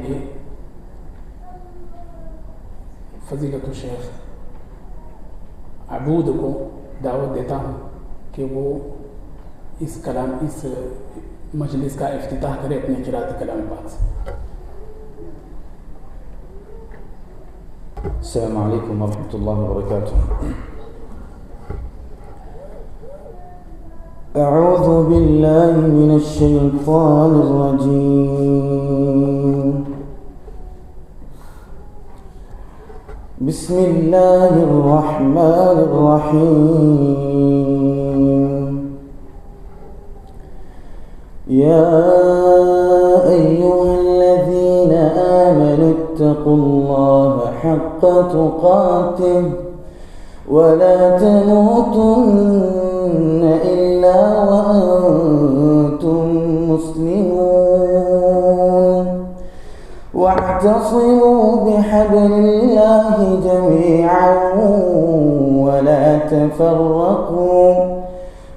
लिए फजीलतुल शेख अबूद को दावत देता हूँ कि वो इस मजलिस का इफ्तिताह करे अपने क़िराअत कलाम पाक से। अस्सलामु अलैकुम वरहमतुल्लाहि वबरकातुह। अऊज़ु बिल्लाहि मिनश शैतानिर रजीम। बिस्मिल्लाहिर रहमानिर रहीम। या अय्युहल्लज़ीना आमनु इत्तक़ुल्लाहा हक़्क़ तुक़ातिह वला तमूतुन्न इल्ला वअंतुम मुस्लिमून वाअतसिमू बिहब्लिल्लाहि जमीअन वला तफर्रक़ू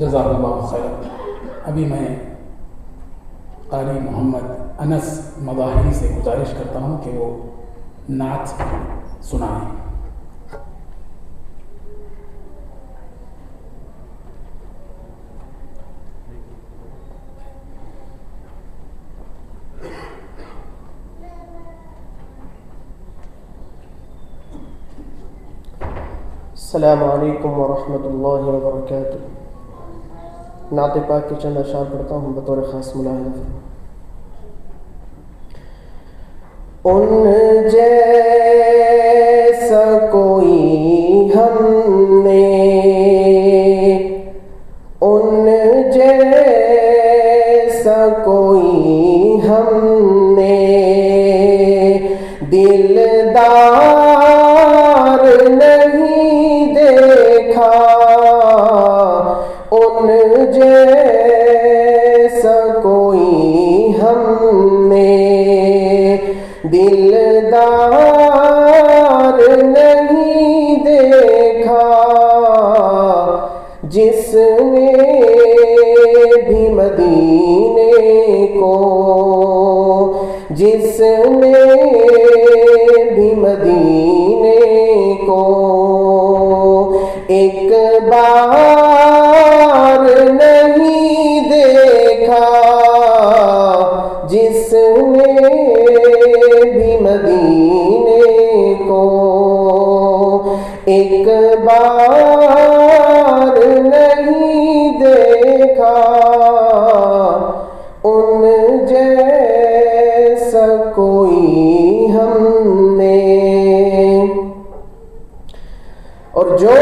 जज़ाकल्लाहु खैर। अभी मैं क़ारी मोहम्मद अनस मज़ाहिरी से गुजारिश करता हूँ कि वो नात सुनाएं। अस्सलामु अलैकुम वरहमतुल्लाहि वबरकातुहू। नात पाक के चंद अशार पढ़ता हूँ बतौर ख़ास मुलाहिज़ा। उन जैसा कोई हमने, उन जैसा कोई हमने दिलदार नहीं देखा, उन जैसा कोई हमने दिलदार नहीं देखा, जिसने भी मदीने को, जिसने भी मदीने को एक बार नहीं देखा, जिसने भी मदीने को एक बार नहीं देखा, उन जैसा कोई हमने। और जो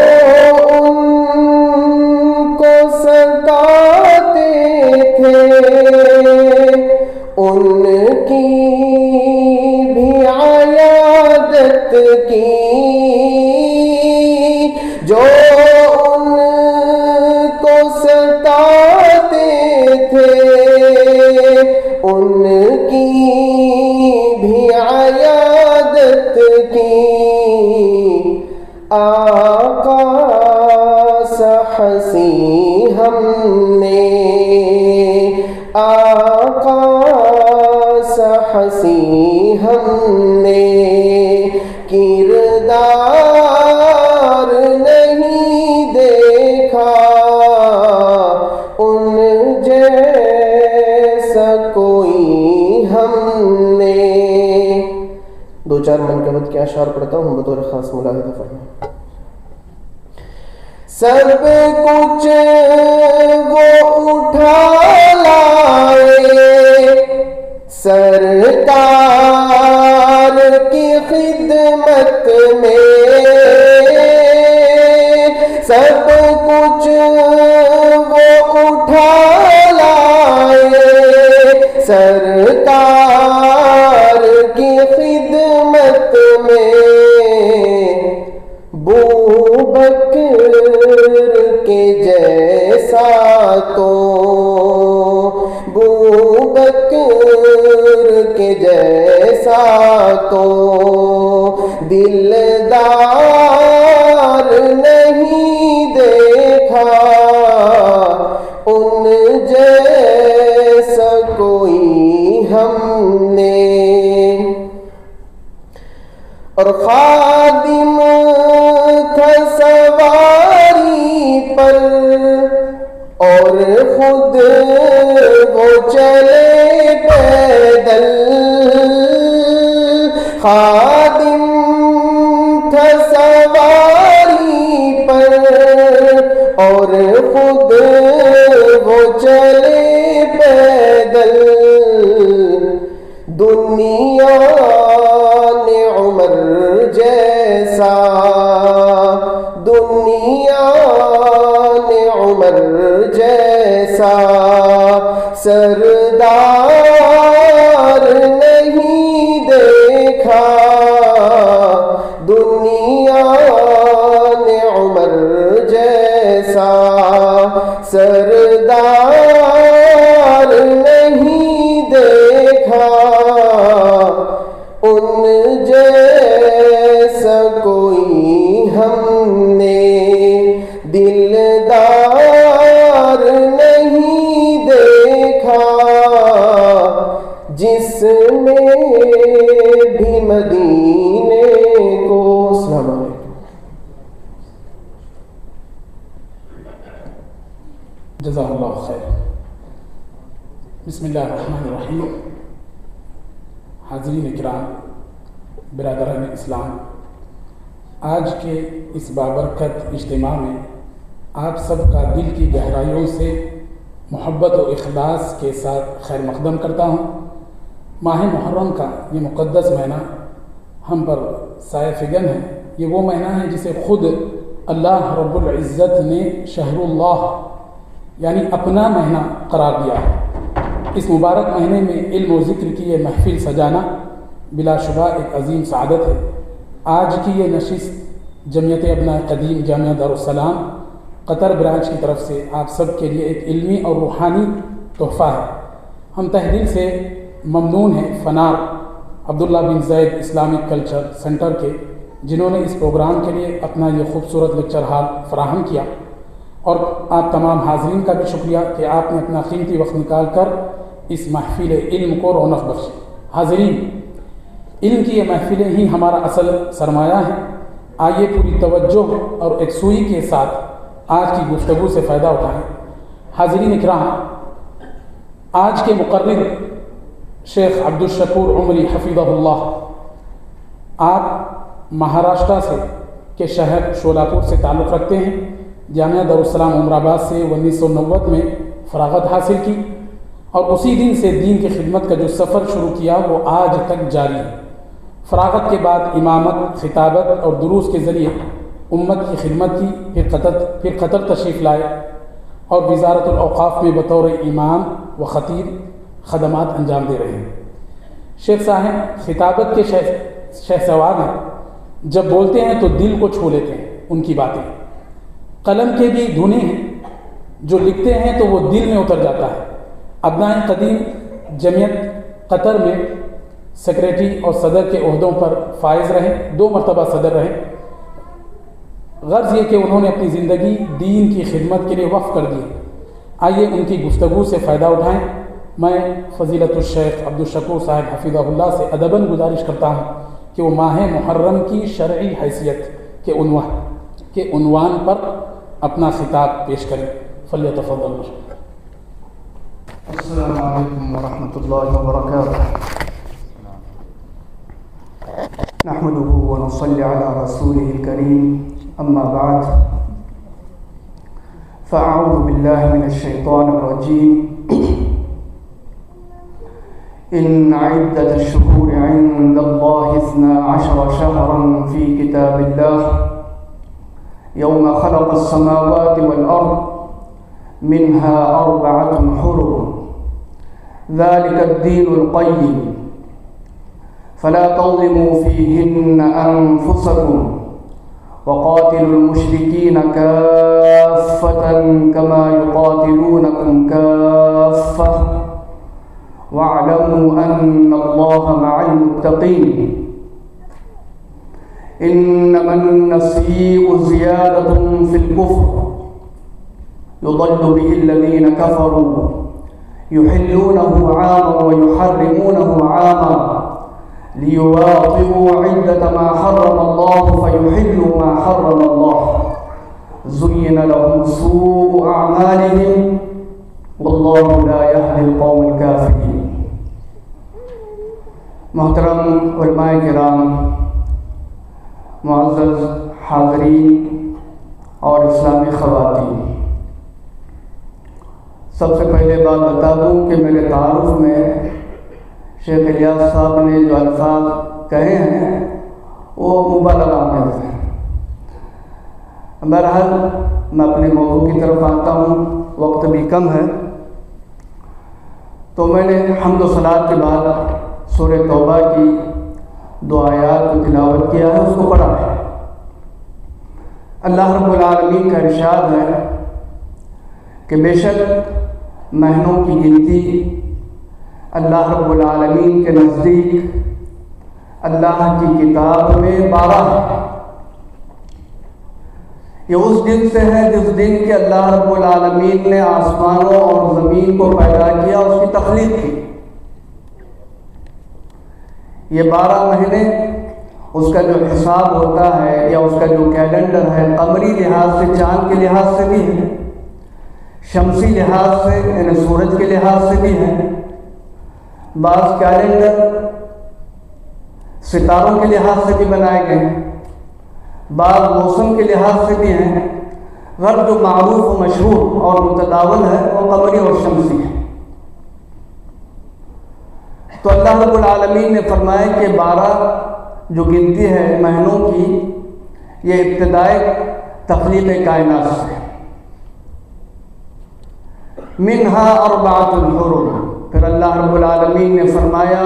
उनको सताते थे उनकी भी आयादत की, जो उनको सताते थे उनकी भी आयादत की, आका सा हंसी हमने, आका सा हंसी हमने किरदार नहीं देखा, उन जैसा कोई हमने। दो चार मनकबत के अशार पढ़ता हूँ बतौर खास मुलाहिज़ा फरमा। सब कुछ वो उठा लाए सरकार की खिदमत में, सब कुछ वो उठा लाए सरकार की खिदमत में, बूबकर के जैसा तो, बूबकर के जैसा तो दिलदार नहीं देखा, उन जैसा कोई हमने। और खादिम था सवारी पर और खुद वो चले पैदल, खादिम था सवारी पर और खुद वो चले पैदल, दुनिया ने उमर जैसा, दुनिया ने उमर जैसा सरदार नहीं देखा, दुनिया ने उमर जैसा सरदार नहीं देखा, उन जैसा कोई हमने दिलदार नहीं देखा, जिसने भी मदीने को बिस्मिल्लाहिर्रहमानिर्रहीम। हाज़रीन इकराम, बिरादरान इस्लाम, आज के इस बाबरकत इज्तिमा में आप सब का दिल की गहराइयों से मोहब्बत और इखलास के साथ खैर मक़दम करता हूँ। माह मुहर्रम का ये मुक़द्दस महीना हम पर साया फ़िगन है। ये वो महीना है जिसे ख़ुद अल्लाह रब्बुल इज़्ज़त ने शहरुल्लाह यानी अपना महीना करार दिया है। इस मुबारक महीने में इल्म और ज़िक्र की ये महफ़िल सजाना बिलाशुबा एक अज़ीम सआदत है। आज की ये नशिस्त जमियत अपना क़दीम जामिया दारुस्सलाम कतर ब्रांच की तरफ से आप सब के लिए एक इल्मी और रूहानी तोहफ़ा है। हम तहे दिल से ममनून हैं फ़नार अब्दुल्ला बिन ज़ैद इस्लामिक कल्चर सेंटर के, जिन्होंने इस प्रोग्राम के लिए अपना ये खूबसूरत लेक्चर हॉल फराहम किया, और आप तमाम हाज़रीन का भी शुक्रिया कि आपने अपना कीमती वक्त निकाल कर इस महफ़िल इल्म को रौनक बख्शी। हाज़रीन, इल्म की ये महफ़िलें ही हमारा असल सरमाया है। आइए पूरी तवज्जो और एकसुई के साथ आज की गुफ्तगू से फ़ायदा उठाएँ। हाज़रीन इकराम, आज के मुक़र्रिर शेख अब्दुल शकूर उमरी हफ़िज़हुल्लाह, आप महाराष्ट्र से के शहर शोलापुर से ताल्लुक़ रखते हैं। जामिया दारुस्सलाम उमराबाद से 1990 में फ़राग़त हासिल की और उसी दिन से दीन की खिदमत का जो सफ़र शुरू किया वो आज तक जारी है। फ़राग़त के बाद इमामत, खिताबत और दुरूस के ज़रिए उम्मत की खिदमत की, फिर कतर तशरीफ़ लाए और वज़ारतुल औक़ाफ़ में बतौर इमाम व ख़तीब ख़दमात अंजाम दे रहे हैं। शेख साहब खिताबत के शहसवार हैं। जब बोलते हैं तो दिल को छू लेते हैं उनकी बातें। कलम के भी धुने हैं, जो लिखते हैं तो वो दिल में उतर जाता है। अब्नाए क़दीम जमियत कतर में सेक्रेटरी और सदर के ओहदों पर फाइज रहे, 2 मरतबा सदर रहे। गर्ज़ ये कि उन्होंने अपनी ज़िंदगी दीन की खिदमत के लिए वक़्फ़ कर दी। आइए उनकी गुफ्तगू से फ़ायदा उठाएँ। मैं फ़ज़ीलतुल शेख अब्दुल शकूर साहब हफ़िज़हुल्लाह से अदबन गुजारिश करता हूँ कि वो माह मुहर्रम की शरई हैसियत के उन्वान पर अपना खिताब पेश करें। फ़ल्यतफ़द्दल। अस्सलामु अलैकुम वरहमतुल्लाहि वबरकातुहू। नहमदुहु व नसल्ली अला रसूलिहिल करीम, अम्मा बाद, फ़अऊज़ु बिल्लाहि मिनश शैतानिर रजीम। इन्ना इद्दतश शुहूरि इंदल्लाहि 12 शहरन फ़ी किताबिल्लाह यौम ख़लक़स समावाति वल अर्द मिन्हा 4 हुरुम ज़ालिकद दीनुल क़य्यिम फ़ला तज़लिमू फ़ीहिन्ना अन्फुसकुम वक़ातिलुल मुश्रिकीन काफ़्फ़तन कमा युक़ातिलूनकुम काफ़्फ़ह वअलमू अन्नल्लाहा मअल मुत्तक़ीन। इन्नमन नसीउ ज़ियादतुन फ़िल कुफ़्र युदल्लु बिहिल्लज़ीन कफ़रू युहिल्लूनहु आमन व युहर्रिमूनहु आमन लियुवातिऊ इद्दत मा हर्रम अल्लाहु फयुहिल्लू मा हर्रम अल्लाह ज़ुय्यिना लहुम सूअु अअमालिहिम वल्लाहु ला यहदिल कौमल काफ़िरीन। मोहतरम उलमाए किराम, मुअज़्ज़ज़ हाज़रीन और इस्लामी ख़वातीन, सबसे पहले बात बता दूँ कि मेरे तारुफ़ में शेख इलियास साहब ने जो अल्फाज कहे हैं वो मुबालगा में हैं। बहरहाल मैं अपने मौजू की तरफ आता हूँ, वक्त भी कम है, तो मैंने हम्द व सलात के बाद सूरह तौबा की 2 आयात को तिलावत किया है, उसको पढ़ा है। अल्लाह रब्बुल आलमीन का इरशाद है कि बेशक महीनों की गिनती अल्लाह रब्बुल आलमीन के नज़दीक अल्लाह की किताब में 12 है। ये उस दिन से है जिस दिन के अल्लाह रब्बुल आलमीन ने आसमानों और ज़मीन को पैदा किया, उसकी तख्लीक की। ये 12 महीने उसका जो हिसाब होता है या उसका जो कैलेंडर है, कमरी लिहाज से, चाँद के लिहाज से भी है, शमसी लिहाज से यानी सूरज के लिहाज से भी है, बाज़ कैलेंडर सितारों के लिहाज से भी बनाए गए हैं, बाज़ मौसम के लिहाज से भी हैं। गर्ब जो मारूफ व मशहूर और मुतदावल है वो कमरी और शमसी है। तो अल्लाह रब्बुल आलमीन ने फरमाया कि 12 जो गिनती है महीनों की, ये इब्तिदाए तख्लीक़ कायनात से। मिनहा अर्बाअतुल हुरुम, फिर अल्लाह रब्बुल आलमीन ने फरमाया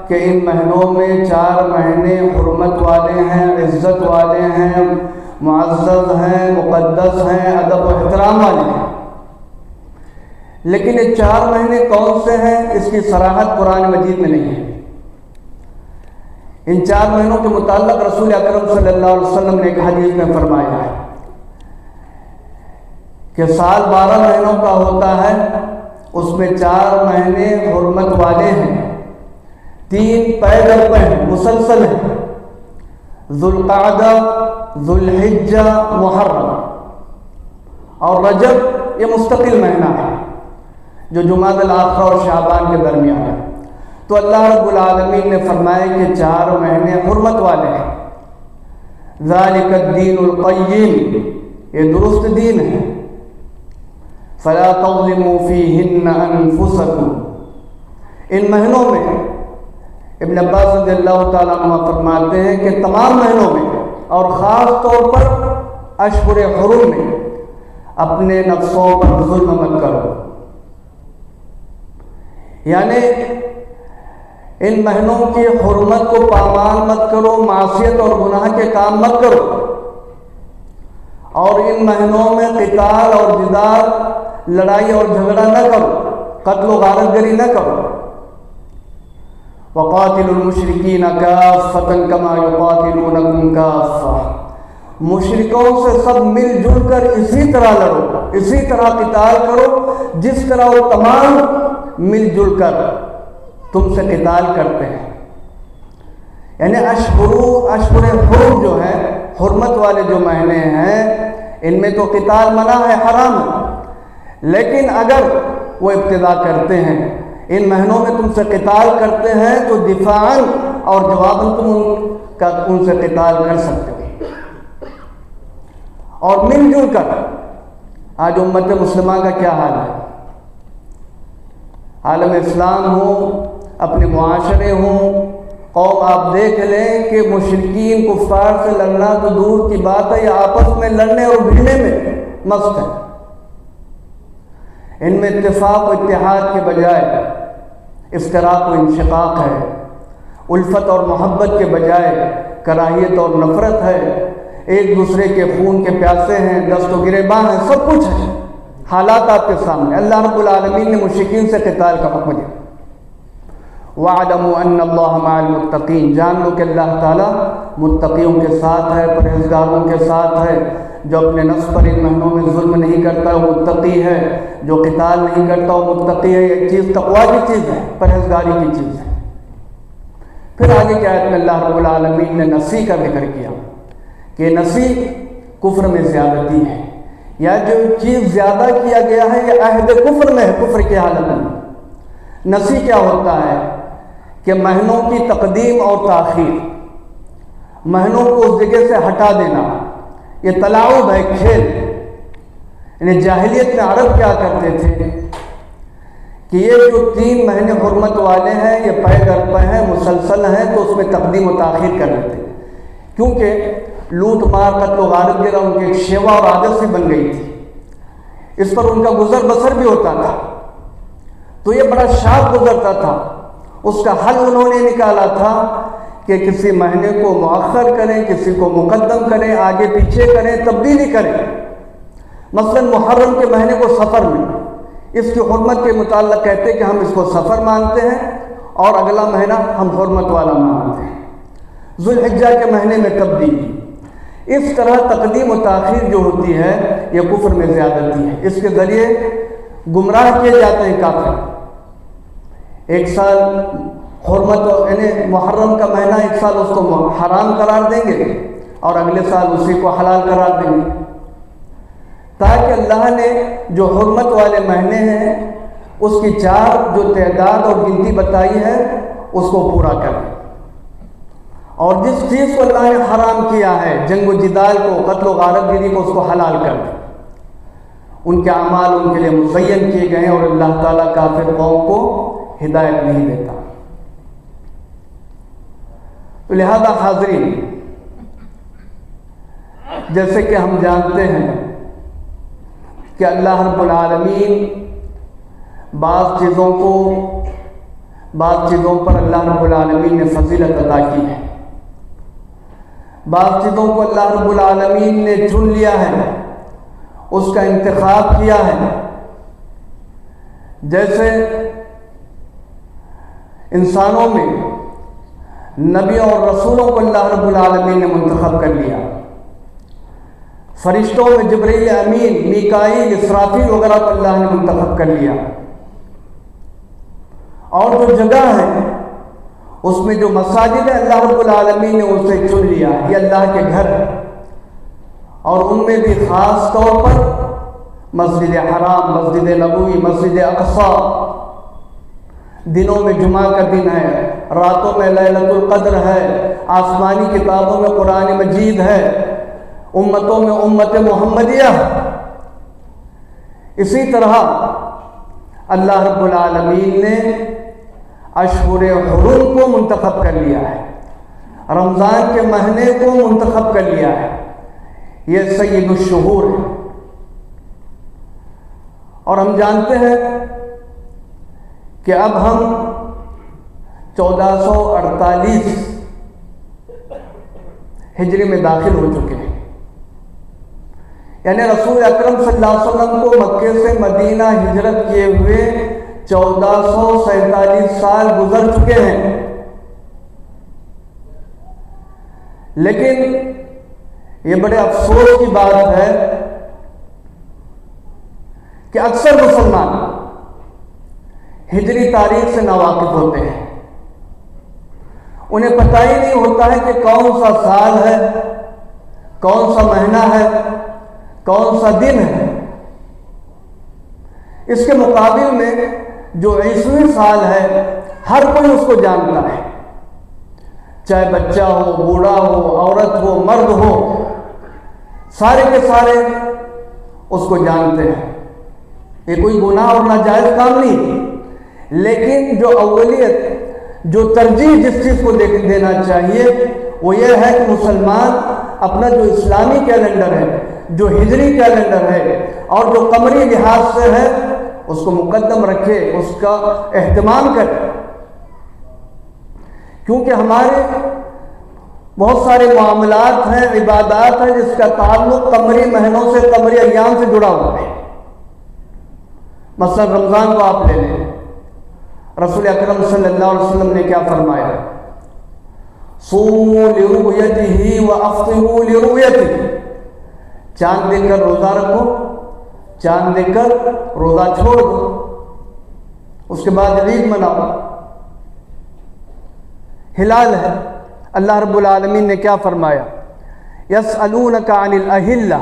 कि इन महीनों में 4 महीने हुर्मत वाले हैं, इज़्ज़त वाले हैं, मुअज़्ज़ज़ हैं, मुक़द्दस हैं, अदब व एहतराम वाले हैं। लेकिन ये 4 महीने कौन से हैं, इसकी सराहत कुरान मजीद में नहीं है। इन 4 महीनों के मुताल्लिक़ रसूल अकरम सल्लल्लाहु अलैहि वसल्लम ने एक हदीस में फरमाया है कि साल 12 महीनों का होता है, उसमें 4 महीने हुर्मत वाले हैं, 3 पैदल पे हैं, मुसलसल हैं, ज़ुल्क़अदा, ज़ुल्हिज्जा, मुहर्रम और रजब। ये मुस्तकिल महीना है जो जुमादल आखिर और शाबान के दरमियान है। तो अल्लाह रब्बुल आलमीन ने फरमाया कि 4 महीने हुर्मत वाले हैं। ज़ालिकद्दीनुल क़य्यिम, ये दुरुस्त दीन है। फ़ला तज़लिमू फ़ीहिन्ना अनफुसकुम, इन महीनों में इब्न अब्बास रज़ियल्लाहु ताला अन्हुमा फरमाते हैं कि तमाम महीनों में और ख़ास तौर पर अशहुर हुरुम में अपने नफ्सों पर जुल्म मत करो, यानी इन महीनों की हुर्मत को पामाल मत करो, मासियत और गुनाह के काम मत करो, और इन महीनों में क़िताल और जिदाल, लड़ाई और झगड़ा न करो, कत्ल व गारतगरी न करो। वक़ातिलुल मुशरिकीन काफ़्फ़तन कमा युक़ातिलूनकुम काफ़्फ़ा, मुशरिकों से सब मिलजुल कर इसी तरह लड़ो, इसी तरह क़िताल करो जिस तरह वो तमाम मिलजुल कर तुमसे क़िताल करते हैं। यानी अशहुर हुरुम जो है, हुर्मत वाले जो महीने हैं, इनमें तो क़िताल मना है, हराम है। लेकिन अगर वो इब्तिदा करते हैं, इन महीनों में तुमसे क़िताल करते हैं, तो दिफ़ाअन और जवाबन तुम उनसे क़िताल कर सकते हो। और मिलजुल कर, आज उम्मत मुस्लिमा का क्या हाल है, आलम इस्लाम हो, अपने मुआशरे हों, कौम आप देख लें कि मुशरिकीन कुफ़ार से लड़ना तो दूर की बात है, या आपस में लड़ने और भिड़ने में मस्त है। इनमें इत्तेफाक व इत्तेहाद के बजाय इफ्तराक व इंशिकाक है, उल्फत और मोहब्बत के बजाय कराहियत और नफ़रत है, एक दूसरे के खून के प्यासे हैं, दस्त व गिरेबान हैं, सब कुछ है। हालात आपके सामने। अल्लाह रब्बुल आलमीन ने मुशरिकीन से क़िताल का हुक्म दिया। वअलमू अन्नल्लाह मअल मुत्तक़ीन, जान लो कि अल्लाह ताला मुत्तक़ियों के साथ है, परहेज़गारों के साथ है। जो अपने नफ्स पर इन महीनों में जुल्म नहीं करता वो मुत्तक़ी है, जो क़िताल नहीं करता वो मुत्तक़ी है। एक चीज़ तक़वा की चीज़ है, परहेज़गारी की चीज़ है। फिर आगे क्या है, अल्लाह रब्बुल आलमीन ने नसी का जिक्र किया कि नसी कुफ्र में ज़्यादती है, या जो चीज़ ज़्यादा किया गया है ये अहद कुफ्र में है, कुफ्र की हालत में। नसी क्या होता है कि महीनों की तक़दीम और ताख़ीर, महीनों को उस जगह से हटा देना, ये तलाउब है, खेल। यानी जाहिलियत में अरब क्या करते थे कि ये जो 3 महीने हुर्मत वाले हैं, ये पै दर पे हैं, मुसलसल हैं, तो उसमें तक़दीम और ताख़ीर कर देते, क्योंकि लूट मार कत्ल गारत गिरा उनकी एक शेवा और आदत सी बन गई थी। इस पर उनका गुजर बसर भी होता था, तो ये बड़ा शाद गुजरता था। उसका हल उन्होंने निकाला था कि किसी महीने को मुअख्खर करें, किसी को मुक़द्दम करें, आगे पीछे करें, तब्दीली करें। मसलन मुहर्रम के महीने को सफ़र में, इसकी हुर्मत के मुताल्लिक़ कहते हैं कि हम इसको सफ़र मानते हैं और अगला महीना हम हुर्मत वाला मानते हैं। ज़ुल्हिज्जा के महीने में तब्दीली। इस तरह तक़दीम व ताख़ीर जो होती है ये कुफ्र में ज़्यादती है। इसके ज़रिए गुमराह किए जाते हैं काफ़िर। एक साल हुर्मत यानी मुहर्रम का महीना, एक साल उसको हराम करार देंगे और अगले साल उसी को हलाल करार देंगे, ताकि अल्लाह ने जो हुर्मत वाले महीने हैं उसकी 4 जो तादाद और गिनती बताई है उसको पूरा करें। और जिस चीज़ को अल्लाह ने हराम किया है, जंग जिदाल को, कत्ल व गारतगिरी को, उसको हलाल कर दें। उनके अमाल उनके लिए मुज़य्यन किए गए और अल्लाह ताला काफिर कौम को हिदायत नहीं देता। तो लिहाजा हाज़रीन, जैसे कि हम जानते हैं कि अल्लाह रब्बुल आलमीन बाज़ चीज़ों पर अल्लाह रब्बुल आलमीन ने फजीलत अदा की है, बाज़ चीज़ों को अल्लाह रब्बुल आलमीन ने चुन लिया है, उसका इंतखाब किया है। जैसे इंसानों में नबी और रसूलों को अल्लाह रब्बुल आलमीन ने मुंतखब कर लिया, फरिश्तों में जिब्रील अमीन, मीकाईल, इसराफील वगैरह को अल्लाह ने मुंतखब कर लिया। और जो जगह है उसमें जो मसाजिद है अल्लाह रब्बुल आलमीन ने उसे चुन लिया, ये अल्लाह के घर है। और उनमें भी ख़ास तौर पर मस्जिद हराम, मस्जिद नबवी, मस्जिद अक़सा, दिनों में जुमा का दिन है, रातों में लैलतुल क़द्र है, आसमानी किताबों में कुरान मजीद है, उम्मतों में उम्मत मुहम्मदिया। इसी तरह अल्लाह रब्बुल आलमीन ने अशहुर हुरुम को मुंतखब कर लिया है, रमज़ान के महीने को मुंतखब कर लिया है, ये सय्यिदुश्शुहूर है। और हम जानते हैं कि अब हम 1448 हिजरी में दाखिल हो चुके हैं, यानी रसूल अकरम सल्लल्लाहु अलैहि वसल्लम को मक्के से मदीना हिजरत किए हुए 1447 साल गुजर चुके हैं। लेकिन ये बड़े अफसोस की बात है कि अक्सर मुसलमान हिजरी तारीख से नावाकिफ होते हैं, उन्हें पता ही नहीं होता है कि कौन सा साल है, कौन सा महीना है, कौन सा दिन है। इसके मुकाबिल में जो ईस्वी साल है हर कोई उसको जानता है, चाहे बच्चा हो, बूढ़ा हो, औरत हो, मर्द हो, सारे के सारे उसको जानते हैं। ये कोई गुनाह और नाजायज काम नहीं, लेकिन जो अव्वलियत, जो तरजीह जिस चीज़ को देना चाहिए वो ये है कि मुसलमान अपना जो इस्लामी कैलेंडर है, जो हिजरी कैलेंडर है और जो कमरी लिहाज से है उसको मुकद्दम रखे, उसका एहतमाम करे। क्योंकि हमारे बहुत सारे मामलात हैं, इबादात हैं जिसका ताल्लुक कमरी महीनों से, कमरी अय्याम से जुड़ा हुआ है। मसलन रमज़ान को आप ले लें, रसूल अकरम सल्लल्लाहु अलैहि वसल्लम ने क्या फरमाया, सूमू लिरुयतिही व अफ्तिरू लिरुयतिही, चांद देखकर रोज़ा रखो, चांद देखकर रोज़ा छोड़ दो, उसके बाद ईद मनाओ। हिलाल है, अल्लाह रब्बुल आलमीन ने क्या फरमाया, यसअलूनका अनिल अहिल्ला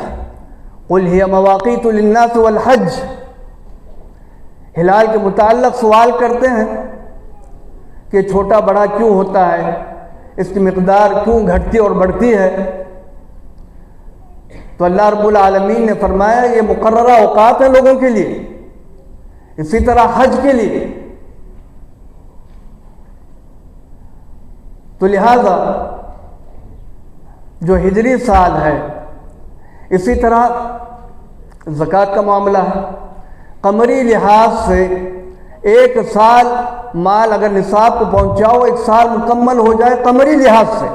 कुल हिय मवाक़ीतु लिन्नास वल हज। हिलाल के मुताल्लिक़ सवाल करते हैं कि छोटा बड़ा क्यों होता है, इसकी मिक़दार क्यों घटती और बढ़ती है। तो अल्लाह रब्बुल आलमीन ने फरमाया ये मुकर्ररा औक़ात है लोगों के लिए, इसी तरह हज के लिए। तो लिहाजा जो हिजरी साल है, इसी तरह ज़कात का मामला है। कमरी लिहाज से एक साल माल अगर निसाब को पहुंचाओ, एक साल मुकम्मल हो जाए कमरी लिहाज से,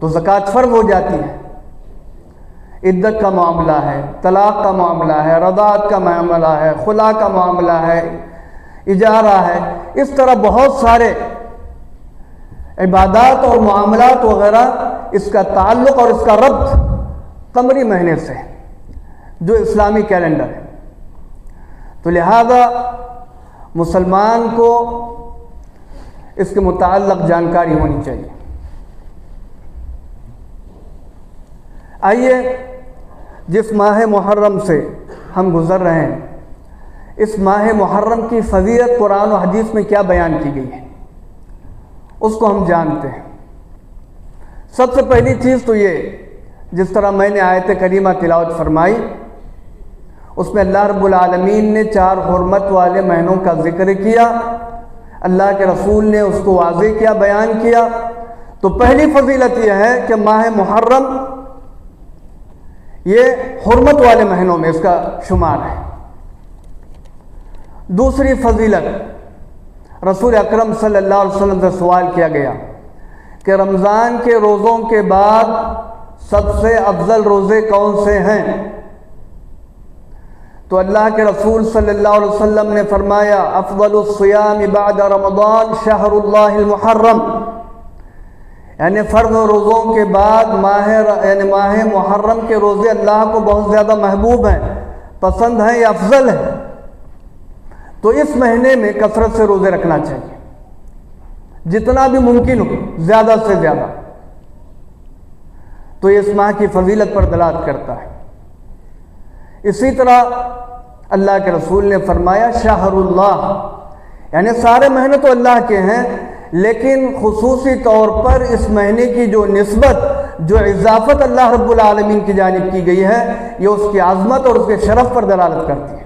तो ज़कात फ़र्ज़ हो जाती है। इद्दत का मामला है, तलाक़ का मामला है, रदात का मामला है, खुला का मामला है, इजारा है, इस तरह बहुत सारे इबादात और मामलात वगैरह, इसका ताल्लुक़ और इसका रब्त कमरी महीने से, जो इस्लामी कैलेंडर है। तो लिहाजा मुसलमान को इसके मुताल्लिक़ जानकारी होनी चाहिए। आइए जिस माह मुहर्रम से हम गुज़र रहे हैं, इस माह मुहर्रम की फजीलत कुरान और हदीस में क्या बयान की गई है उसको हम जानते हैं। सबसे पहली चीज़ तो ये, जिस तरह मैंने आयत करीमा तिलावत फरमाई, उसमें अल्लाह रब्बुल आलमीन ने 4 हुर्मत वाले महीनों का जिक्र किया, अल्लाह के रसूल ने उसको वाज़ेह किया, बयान किया। तो पहली फजीलत यह है कि माह मुहर्रम ये हुर्मत वाले महीनों में इसका शुमार है। दूसरी फजीलत, रसूल अकरम सल्लल्लाहु अलैहि वसल्लम से सवाल किया गया कि रमज़ान के रोज़ों के बाद सबसे अफजल रोज़े कौन से हैं? तो अल्लाह के रसूल सल्लल्लाहु अलैहि वसल्लम ने फरमाया, अफज़लुस सियाम बाद रमज़ान शहरुल्लाहिल मुहर्रम, यानी फ़र्ज़ रोज़ों के बाद माह मुहर्रम के रोज़े अल्लाह को बहुत ज़्यादा महबूब हैं, पसंद हैं या अफजल हैं। तो इस महीने में कसरत से रोज़े रखना चाहिए, जितना भी मुमकिन हो, ज़्यादा से ज़्यादा। तो ये इस माह की फजीलत पर दलालत करता है। इसी तरह अल्लाह के रसूल ने फरमाया शाहरुल्लाह, यानी सारे महीने तो अल्लाह के हैं, लेकिन खुसूसी तौर पर इस महीने की जो निस्बत, जो इजाफत अल्लाह रब्बुल आलमीन की जानिब की गई है, ये उसकी आज़मत और उसके शरफ पर दलालत करती है।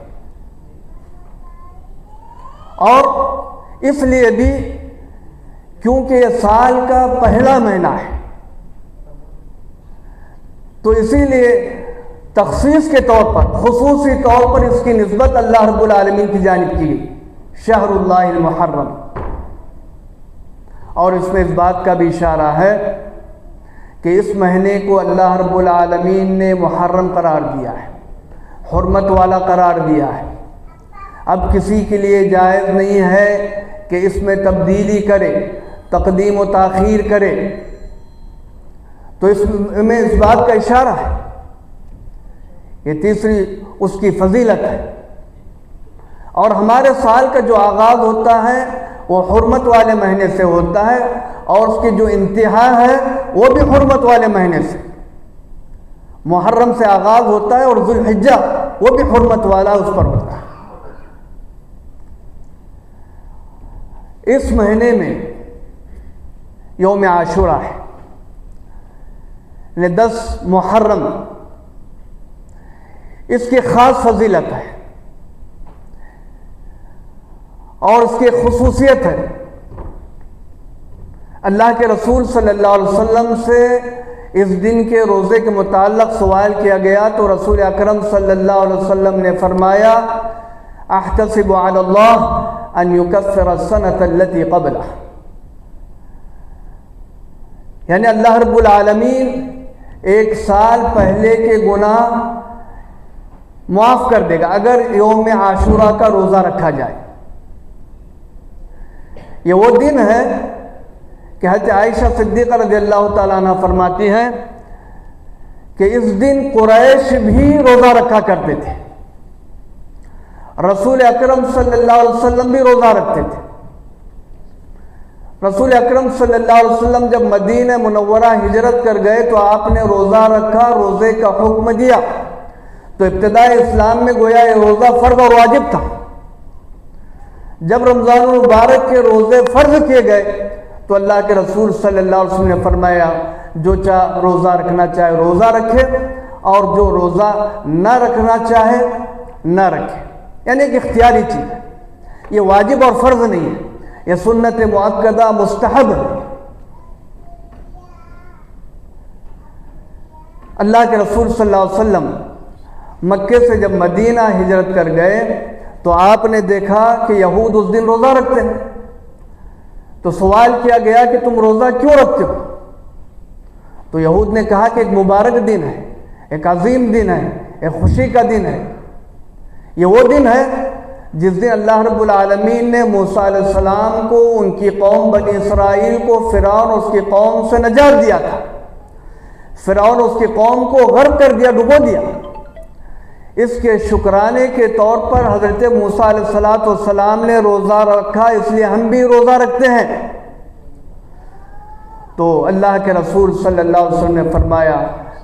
और इसलिए भी क्योंकि ये साल का पहला महीना है, तो इसीलिए तखसीस के तौर पर, खुसूसी तौर पर इसकी निस्बत अल्लाह रब्बुल आलमीन की जानिब की गई, शहरुल्लाहिल मुहर्रम। और इसमें इस बात का भी इशारा है कि इस महीने को अल्लाह रब्बुल आलमीन ने मुहर्रम करार दिया है, हुर्मत वाला करार दिया है। अब किसी के लिए जायज़ नहीं है कि इसमें तब्दीली करे, तकदीम व ताख़ीर करे। तो इसमें इस बात का इशारा है, ये तीसरी उसकी फजीलत है। और हमारे साल का जो आगाज़ होता है वो हुर्मत वाले महीने से होता है, और उसकी जो इंतहा है वो भी हुर्मत वाले महीने से, मुहर्रम से आगाज़ होता है, और ज़ुल्हिज्जा वो भी हुर्मत वाला उस पर होता है। इस महीने में यौम आशूरा है, 10 मुहर्रम, इसकी ख़ास फजीलत है और इसकी खुसूसियत है। अल्लाह के रसूल सल्लल्लाहु अलैहि वसल्लम से इस दिन के रोज़े के मुताल्लिक़ सवाल किया गया, तो रसूल अकरम सल्लल्लाहु अलैहि वसल्लम ने फरमाया, अहतसिबु अलल्लाह अन युकफ्फिर अस्सनत अल्लती क़ब्लह, यानी अल्लाह रब्बुल आलमीन एक साल पहले के गुनाह माफ़ कर देगा अगर यौम आशूरा का रोज़ा रखा जाए। ये वो दिन है कि हज़रत आयशा सिद्दीक़ा रज़ियल्लाहु ताला अन्हा फरमाती हैं कि इस दिन कुरैश भी रोज़ा रखा करते थे, रसूल अकरम सल्लल्लाहु अलैहि वसल्लम भी रोज़ा रखते थे। रसूल अकरम सल्लल्लाहु अलैहि वसल्लम जब मदीना मुनव्वरा हिजरत कर गए तो आपने रोज़ा रखा, रोज़े का हुक्म दिया। तो इब्तिदाए इस्लाम में गोया ये रोज़ा फ़र्ज़ और वाजिब था। जब रमज़ान मुबारक के रोज़े फ़र्ज़ किए गए तो अल्लाह के रसूल सल्लल्लाहु अलैहि वसल्लम ने फरमाया, जो रोज़ा रखना चाहे रोज़ा रखे, और जो रोज़ा न रखना चाहे न रखे, यानी एक इख्तियारी चीज़ है, ये वाजिब और फ़र्ज़ नहीं है, ये सुन्नत मुअक्कदा मुस्तहब है। अल्लाह के रसूल सल्लल्लाहु अलैहि वसल्लम मक्के से जब मदीना हिजरत कर गए तो आपने देखा कि यहूद उस दिन रोज़ा रखते हैं। तो सवाल किया गया कि तुम रोज़ा क्यों रखते हो? तो यहूद ने कहा कि एक मुबारक दिन है, एक अजीम दिन है, एक खुशी का दिन है। ये वो दिन है जिस दिन अल्लाह रब्बुल आलमीन ने मूसा अलैहिस्सलाम को, उनकी कौम बनी इसराइल को, फ़िरौन उसकी कौम से नजात दिया था। फ़िरौन उसकी कौम को गर्क कर दिया, डुबो दिया। इसके शुक्राने के तौर पर हज़रत मूसा अलैहिस्सलाम ने रोज़ा रखा, इसलिए हम भी रोज़ा रखते हैं। तो अल्लाह के रसूल सल्लल्लाहु अलैहि वसल्लम ने फरमाया,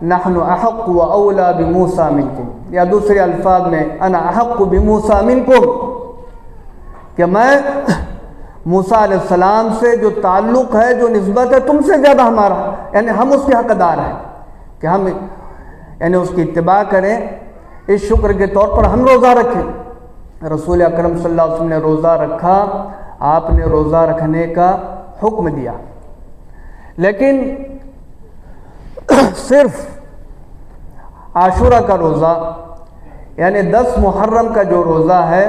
नहनु अहक्कु व औला बिमूसा मिनकुम, या दूसरे अल्फाज में अना अहक्कु बिमूसा मिनकुम, कि मैं मूसा अलैहिस्सलाम से जो ताल्लुक़ है, जो निस्बत है, तुमसे ज़्यादा हमारा, यानी हम उसके हक़दार हैं कि हम यानी उसकी इत्तिबा करें। इस शुक्र के तौर पर हम रोज़ा रखें। रसूल अकरम सल्लल्लाहु अलैहि वसल्लम ने रोज़ा रखा, आपने रोज़ा रखने का हुक्म दिया, लेकिन सिर्फ आशूरा का रोज़ा यानी 10 मुहर्रम का जो रोज़ा है,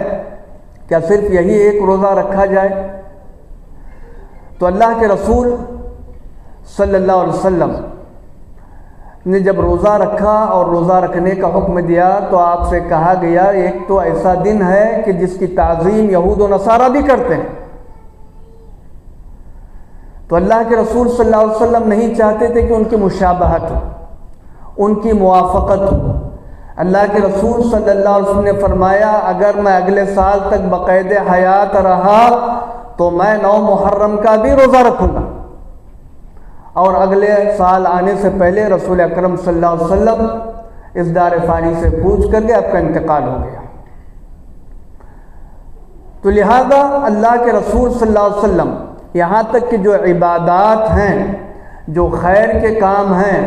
क्या सिर्फ यही एक रोज़ा रखा जाए? तो अल्लाह के रसूल सल्लल्लाहु अलैहि वसल्लम ने जब रोज़ा रखा और रोज़ा रखने का हुक्म दिया तो आपसे कहा गया, एक तो ऐसा दिन है कि जिसकी ताज़ीम यहूद व नसारा भी करते हैं। तो अल्लाह के रसूल सल्लल्लाहु अलैहि वसल्लम नहीं चाहते थे कि उनकी मुशाबहत हो, उनकी मुवाफ़क़त हो। अल्लाह के रसूल सल्लल्लाहु अलैहि वसल्लम ने फरमाया, अगर मैं अगले साल तक बाक़ायदे हयात रहा तो मैं 9 मुहर्रम का भी रोज़ा रखूँगा। और अगले साल आने से पहले रसूल अकरम सल्लल्लाहु अलैहि वसल्लम इस दार फ़ानी से पूछ करके आपका इंतकाल हो गया। तो लिहाजा अल्लाह के रसूल सल्लल्लाहु अलैहि वसल्लम यहाँ तक कि जो इबादात हैं, जो खैर के काम हैं,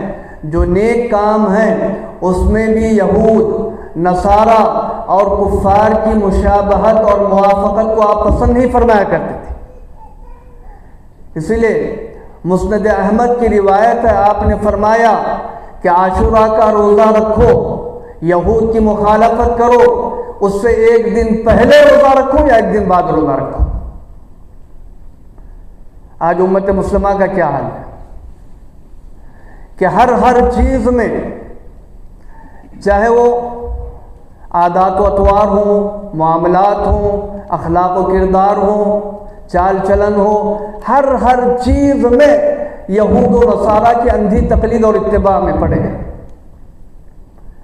जो नेक काम हैं, उसमें भी यहूद, नसारा और कुफ़ार की मुशाबहत और मुवाफ़क़त को आप पसंद नहीं फरमाया करते थे। इसीलिए मुस्नद अहमद की रिवायत है, आपने फरमाया कि आशूरा का रोज़ा रखो, यहूद की मुखालफत करो, उससे एक दिन पहले रोज़ा रखो या एक दिन बाद रोज़ा रखो। आज उम्मत मुस्लिमा का क्या हाल है कि हर चीज़ में, चाहे वो आदात व अतवार हो, मामलात हो, अखलाक व किरदार हो, चाल चलन हो, हर चीज़ में यहूद व नसारा की अंधी तकलीद और इत्तिबा में पड़े हैं।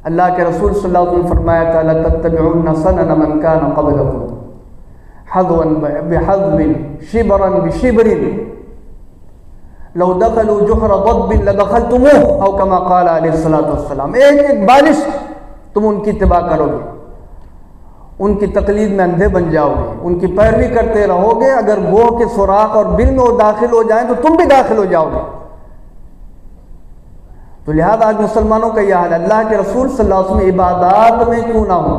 अल्लाह के रसूल सल्लल्लाहु अलैहि वसल्लम फरमाया था, लतत्तबिउन्न सनन मन कान क़ब्लकुम हज़वन बिहज़्विन शिबरन बिशिबरिन लौ दखलू जुहरा ज़ब्बिन लदखलतुमूह औ कमा क़ाल अलैहिस्सलातु वस्सलाम। एक बालिश तुम उनकी इत्तिबा करोगे, उनकी तकलीद में अंधे बन जाओगे, उनकी पैरवी करते रहोगे। अगर गोह के सुराख और बिल में वो दाखिल हो जाएं तो तुम भी दाखिल हो जाओगे। तो लिहाजा आज मुसलमानों का यह हाल, अल्लाह के रसूल सल्लल्लाहु अलैहि वसल्लम इबादात में क्यों ना हो।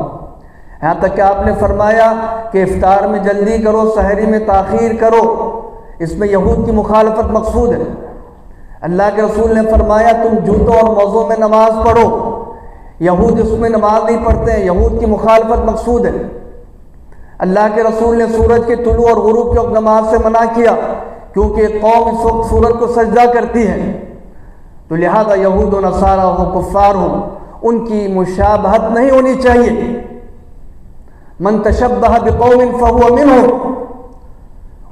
यहाँ तक कि आपने फरमाया कि इफ्तार में जल्दी करो, सहरी में ताख़ीर करो, इसमें यहूद की मुखालफत मकसूद है। अल्लाह के रसूल ने फरमाया, तुम जूतों और मौज़ों में नमाज पढ़ो, यहूद उसमें नमाज नहीं पढ़ते हैं, यहूद की मुखालफत मकसूद है। अल्लाह के रसूल ने सूरज के तुलू और गुरूब के वक्त नमाज से मना किया, क्योंकि कौम इस वक्त सूरज को सजदा करती है। तो लिहाजा यहूद व नसारा हो, कुफ़ार हो, उनकी मुशाबहत नहीं होनी चाहिए। मन तशब्बह बिक़ौमिन फ़हुव मिनहुम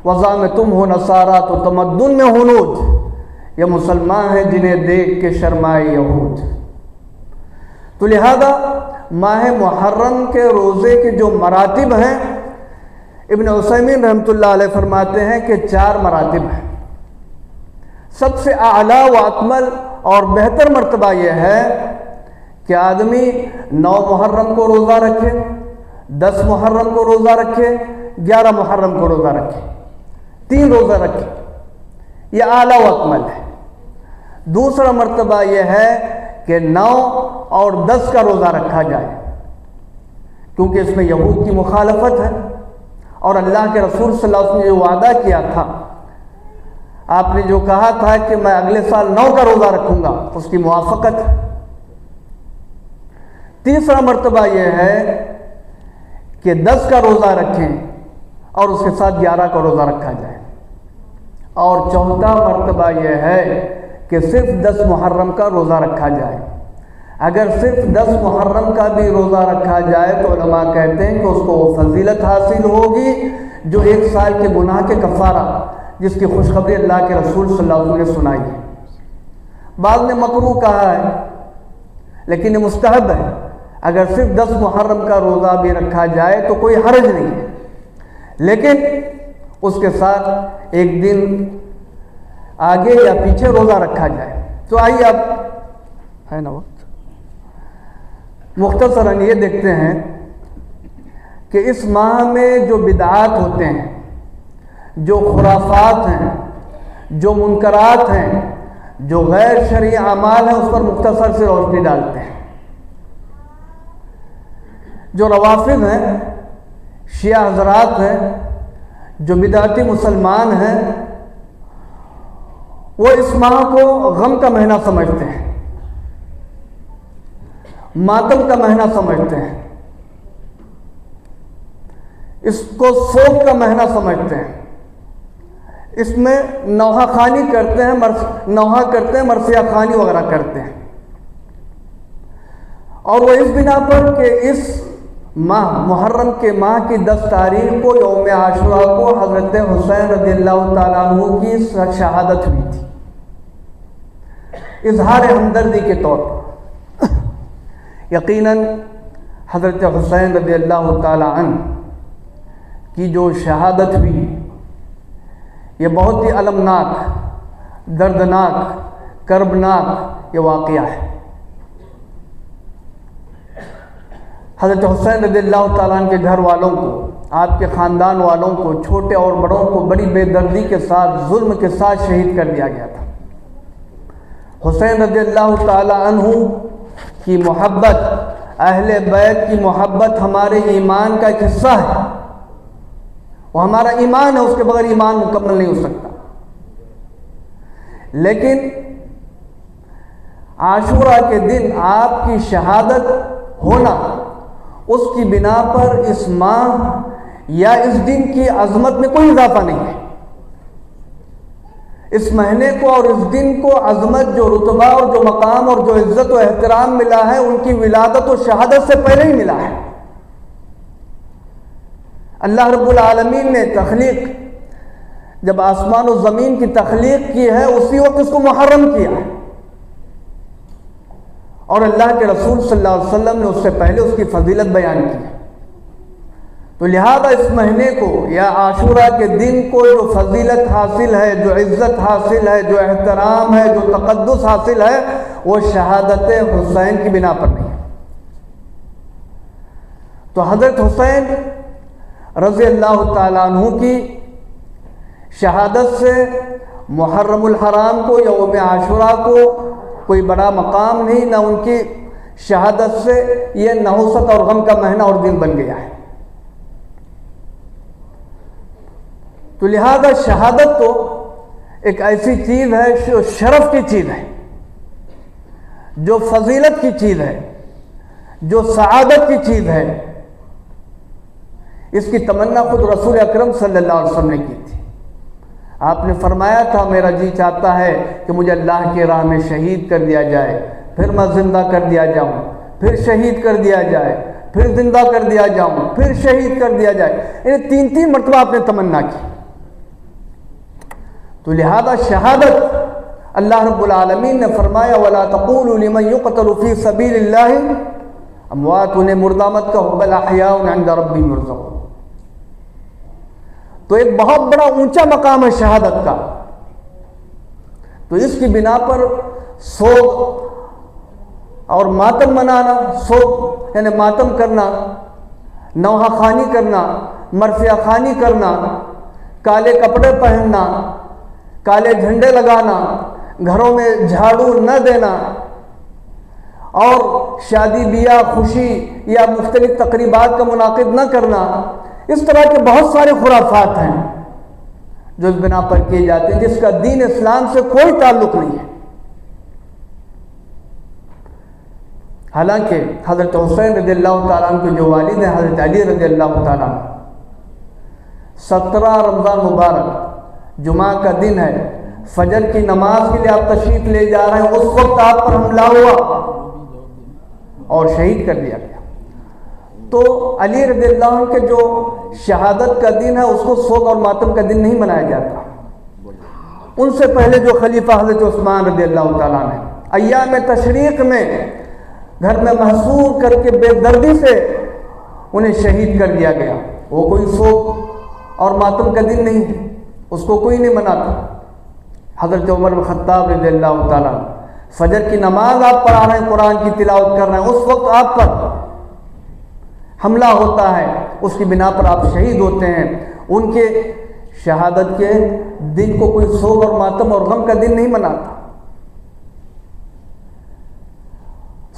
वज़ा में तुम हो नसारा तो तमद्दुन में हुनूद। ये मुसलमान हैं जिन्हें देख के शर्माए यहूद। तो लिहाजा माह मुहर्रम के रोज़े के जो मरातिब हैं, इब्न उसैमीन रहमतुल्लाह अलैह फरमाते हैं कि 4 मरातिब हैं। सबसे आला व अकमल और बेहतर मर्तबा यह है कि आदमी 9 मुहर्रम को रोज़ा रखे, 10 मुहर्रम को रोज़ा रखे, 11 मुहर्रम को रोज़ा रखे, 3 रोज़ा रखे, यह आला व अकमल है। दूसरा मर्तबा यह है कि 9 और 10 का रोज़ा रखा जाए, क्योंकि इसमें यहूद की मुखालफत है। और अल्लाह के रसूल सल्लल्लाहु अलैहि वसल्लम ने जो वादा किया था, आपने जो कहा था कि मैं अगले साल 9 का रोज़ा रखूँगा, उसकी मुवाफ़क़त है। तीसरा मर्तबा यह है कि 10 का रोज़ा रखें और उसके साथ 11 का रोज़ा रखा जाए। और चौथा मर्तबा यह है कि सिर्फ 10 मुहर्रम का रोज़ा रखा जाए। अगर सिर्फ 10 मुहर्रम का भी रोज़ा रखा जाए तो उलमा कहते हैं कि उसको वो फजीलत हासिल होगी जो 1 साल के गुनाह के कफ़ारा, जिसकी खुशखबरी अल्लाह के रसूल सल्लल्लाहु अलैहि वसल्लम ने सुनाई है। बाद ने मकरूह कहा है, लेकिन ये मुस्तहब है। अगर सिर्फ 10 मुहर्रम का रोज़ा भी रखा जाए तो कोई हर्ज नहीं है, लेकिन उसके साथ एक दिन आगे या पीछे रोज़ा रखा जाए। तो आइए अब है ना वक्त। मुख्तसरन ये देखते हैं कि इस माह में जो बिदआत होते हैं, जो खुराफात हैं, जो मुनकरात हैं, जो गैर शरई अमाल हैं, उस पर मुख्तसर से रोशनी डालते हैं। जो रवाफिद हैं, शिया हजरात हैं, जो बिदअती मुसलमान हैं, वो इस माह को गम का महीना समझते हैं, मातम का महीना समझते हैं, इसको शोक का महीना समझते हैं। इसमें नौहा खानी करते हैं, नौहा करते हैं, मरसिया खानी वगैरह करते हैं। और वो इस बिना पर कि इस माह मुहर्रम के माह की 10 तारीख को यौम आशुरा को हज़रत हुसैन रज़ियल्लाहु ताला अन्हु की शहादत हुई थी, इजहार हमदर्दी के तौर पर। यकीनन हज़रत हुसैन रज़ियल्लाहु ताला अन्हु की जो शहादत हुई, ये बहुत ही अलमनाक, दर्दनाक, कर्बनाक ये वाक़या है। हज़रत हुसैन रज़ियल्लाहु ताला अन्हु के घर वालों को, आपके ख़ानदान वालों को, छोटे और बड़ों को बड़ी बेदर्दी के साथ, जुल्म के साथ शहीद कर दिया गया था। हुसैन रज़ियल्लाहु ताला अन्हु की मोहब्बत, अहले बैत की मोहब्बत हमारे ईमान का एक हिस्सा है। वो हमारा ईमान है, उसके बगैर ईमान मुकम्मल नहीं हो सकता। लेकिन आशूरा के दिन आपकी शहादत होना, उसकी बिना पर इस माह या इस दिन की अजमत में कोई इजाफा नहीं है। इस महीने को और इस दिन को अजमत, जो रुतबा और जो मकाम और जो इज्जत और एहतराम मिला है, उनकी विलादत और शहादत से पहले ही मिला है। अल्लाह रब्बुल आलमीन ने तख्लीक, जब आसमान और ज़मीन की तख्लीक की है, उसी वक्त इसको मुहर्रम किया है। और अल्लाह के रसूल सल्लल्लाहु अलैहि वसल्लम ने उससे पहले उसकी फजीलत बयान की है। तो लिहाजा इस महीने को या आशूरा के दिन को जो फजीलत हासिल है, जो इज्जत हासिल है, जो एहतराम है, जो तक़द्दुस हासिल है, वो शहादत हुसैन की बिना पर नहीं है। तो हज़रत हुसैन रज़ियल्लाहु ताला अन्हु की शहादत से मुहर्रमुल हराम को, यौम आशूरा को कोई बड़ा मकाम नहीं, ना उनकी शहादत से ये नहुसत और गम का महीना और दिन बन गया है। तो लिहाजा शहादत तो एक ऐसी चीज़ है जो शरफ की चीज़ है, जो फजीलत की चीज़ है, जो सआदत की चीज़ है। इसकी तमन्ना खुद रसूल अकरम सल्लल्लाहु अलैहि वसल्लम ने की थी। आपने फरमाया था, मेरा जी चाहता है कि मुझे अल्लाह की राह में शहीद कर दिया जाए, फिर मैं जिंदा कर दिया जाऊं, फिर शहीद कर दिया जाए, फिर जिंदा कर दिया जाऊं, फिर शहीद कर दिया जाए। ये 3-3 मरतबा आपने तमन्ना की। तो लिहाजा शहादत अल्लाह रब्बुल आलमीन ने फरमाया, वला तक़ूलू लिमन युक़तलु फ़ी सबीलिल्लाहि अमवात, उन्हें मुर्दा मत कहो, बल अहयाउन इंद रब्बिहिम युरज़क़ून। तो एक बहुत बड़ा ऊंचा मकाम है शहादत का। तो इसकी बिना पर सोग और मातम मनाना, सोग यानी मातम करना, नौहा खानी करना, मरफिया खानी करना, काले कपड़े पहनना, काले झंडे लगाना, घरों में झाड़ू न देना और शादी बियाह, खुशी या मुख्तलिफ तकरीबात का मुनाकिद न करना, इस तरह के बहुत सारे खुराफात हैं जो इस बिना पर किए जाते हैं, जिसका दीन इस्लाम से कोई ताल्लुक नहीं है। हालांकि हज़रत हुसैन रज़ियल्लाहु ताला अन्हु के जो वालिद हैं हज़रत अली रज़ियल्लाहु ताला अन्हु, 17 रमज़ान मुबारक जुमा का दिन है, फजर की नमाज के लिए आप तशरीफ ले जा रहे हैं, उस वक्त आप पर हमला हुआ और शहीद कर दिया गया। तो अली रज़ियल्लाहु अन्हु के जो शहादत का दिन है, उसको सोग और मातम का दिन नहीं मनाया जाता। उनसे पहले जो खलीफा हज़रत उस्मान रज़ियल्लाहु ताला ने अय्याम तशरीक़ में घर में महसूर करके बेदर्दी से उन्हें शहीद कर दिया गया, वो कोई सोग और मातम का दिन नहीं है, उसको कोई नहीं मनाता। हज़रत उमर बिन ख़त्ताब रज़ियल्लाहु ताला फजर की नमाज आप पढ़ा रहे हैं, कुरान की तिलावत कर रहे हैं, उस वक्त आप पर हमला होता है, उसकी बिना पर आप शहीद होते हैं। उनके शहादत के दिन को कोई सोग और मातम और गम का दिन नहीं मनाता।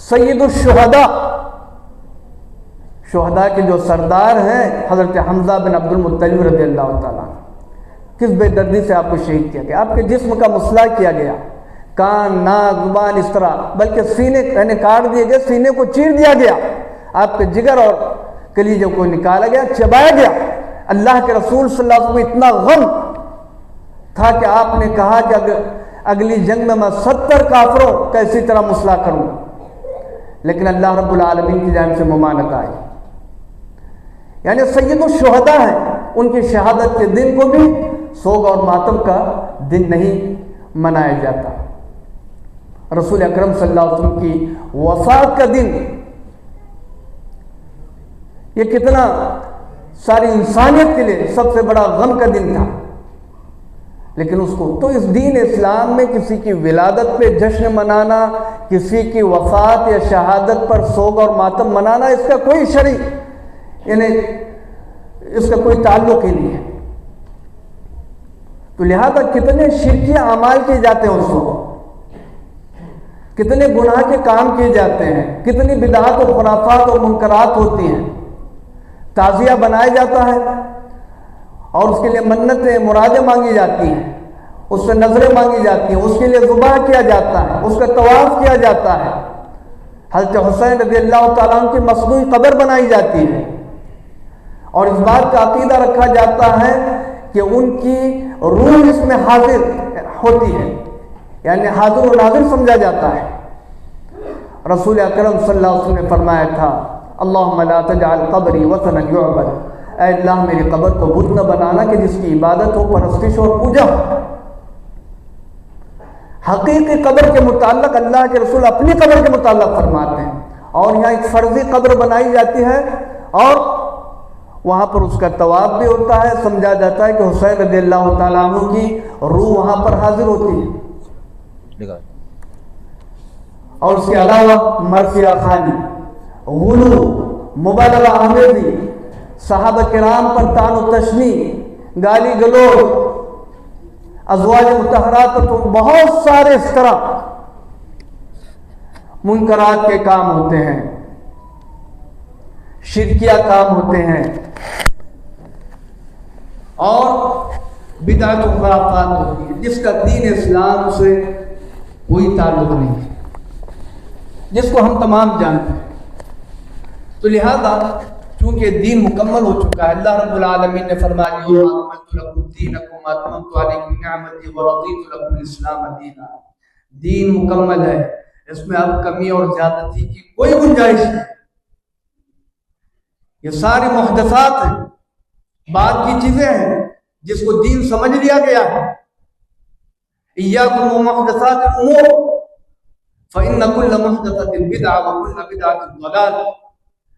सैयदुल शुहदा, शुहदा के जो सरदार हैं हजरत हमजा बिन अब्दुल मुत्तलिब रज़ियल्लाहु ताला, किस बेदर्दी से आपको शहीद किया गया, आपके जिस्म का मुसला किया गया, कान, नाक, जुबान, इस तरह, बल्कि सीने यानी काट दिए गए, सीने को चीर दिया गया, आपके जिगर और कलीजों को निकाला गया, चबाया गया। अल्लाह के रसूल सल्लल्लाहु अलैहि वसल्लम को इतना गम था कि आपने कहा कि अगली जंग में मैं 70 काफिरों का इसी तरह मुसला करूंगा, लेकिन अल्लाह रब्बुल आलमीन की जानिब से मुमानत आई। यानी सैयदुल शुहदा है, उनकी शहादत के दिन को भी सोग और मातम का दिन नहीं मनाया जाता। रसूल अकरम सल्लल्लाहु अलैहि वसल्लम की वफात का दिन, ये कितना सारी इंसानियत के लिए सबसे बड़ा गम का दिन था, लेकिन उसको तो इस दीन इस्लाम में किसी की विलादत पे जश्न मनाना, किसी की वफात या शहादत पर सोग और मातम मनाना, इसका कोई शरी यानी इसका कोई ताल्लुक ही नहीं है। तो लिहाजा कितने शिरकिया अमाल किए जाते हैं, उसको कितने गुनाह के काम किए जाते हैं, कितनी बिदअत और खुराफात और मुनकरात होती हैं। ताज़िया बनाया जाता है और उसके लिए मन्नतें मुरादें मांगी जाती हैं, उससे नजरें मांगी जाती हैं, उसके लिए ज़ुबाह किया जाता है, उसका तवाफ किया जाता है। हज़रत हुसैन रज़ियल्लाहु ताला अन्हु की मसनूई कब्र बनाई जाती है और इस बात का अकीदा रखा जाता है कि उनकी रूह इसमें हाजिर होती है, यानी हाजिर और नाज़िर समझा जाता है। रसूल अकरम सल्लल्लाहु अलैहि वसल्लम ने फरमाया था, अल्लाहुम्मा ला तजअल कब्री वतनन युअबद, ऐ अल्लाह मेरी कब्र को बुत न बनाना कि जिसकी इबादत हो, परस्तिश और पूजा हो। हकीकी कब्र के मुताल्लिक अल्लाह के रसूल अपनी कब्र के मुताल्लिक फरमाते हैं, और यहाँ एक फर्जी कब्र बनाई जाती है और वहाँ पर उसका तवाफ भी होता है। समझा जाता है कि हुसैन रज़ियल्लाहु ताला अन्हु की रूह वहाँ पर हाजिर होती है। और उसके अलावा मरसिया खानी, गुलू, मुबालगा आमेज़ी, सहाबा किराम पर तान व तशनी, गाली गलोच, अज़वाज मुतहरात पर तो बहुत सारे इस तरह मुनकरात के काम होते हैं, शिरकिया काम होते हैं और बिदअत व खुराफात होती है, जिसका दीन इस्लाम से कोई ताल्लुक नहीं है, जिसको हम तमाम जानते हैं। तो लिहाजा चूंकि दीन मुकम्मल हो चुका है, अल्लाह रब्बुल आलमीन ने फरमाया दीन मुकम्मल है, इसमें अब कमी और ज्यादती की कोई गुंजाइश नहीं। ये सारी मुहदसात हैं, बाद की चीजें हैं जिसको दीन समझ लिया गया है। इय्याकुम व मुहदसातिल उमूर फ़इन्न कुल्ल मुहदसतिन बिदअह व कुल्ल बिदअतिन दलाल,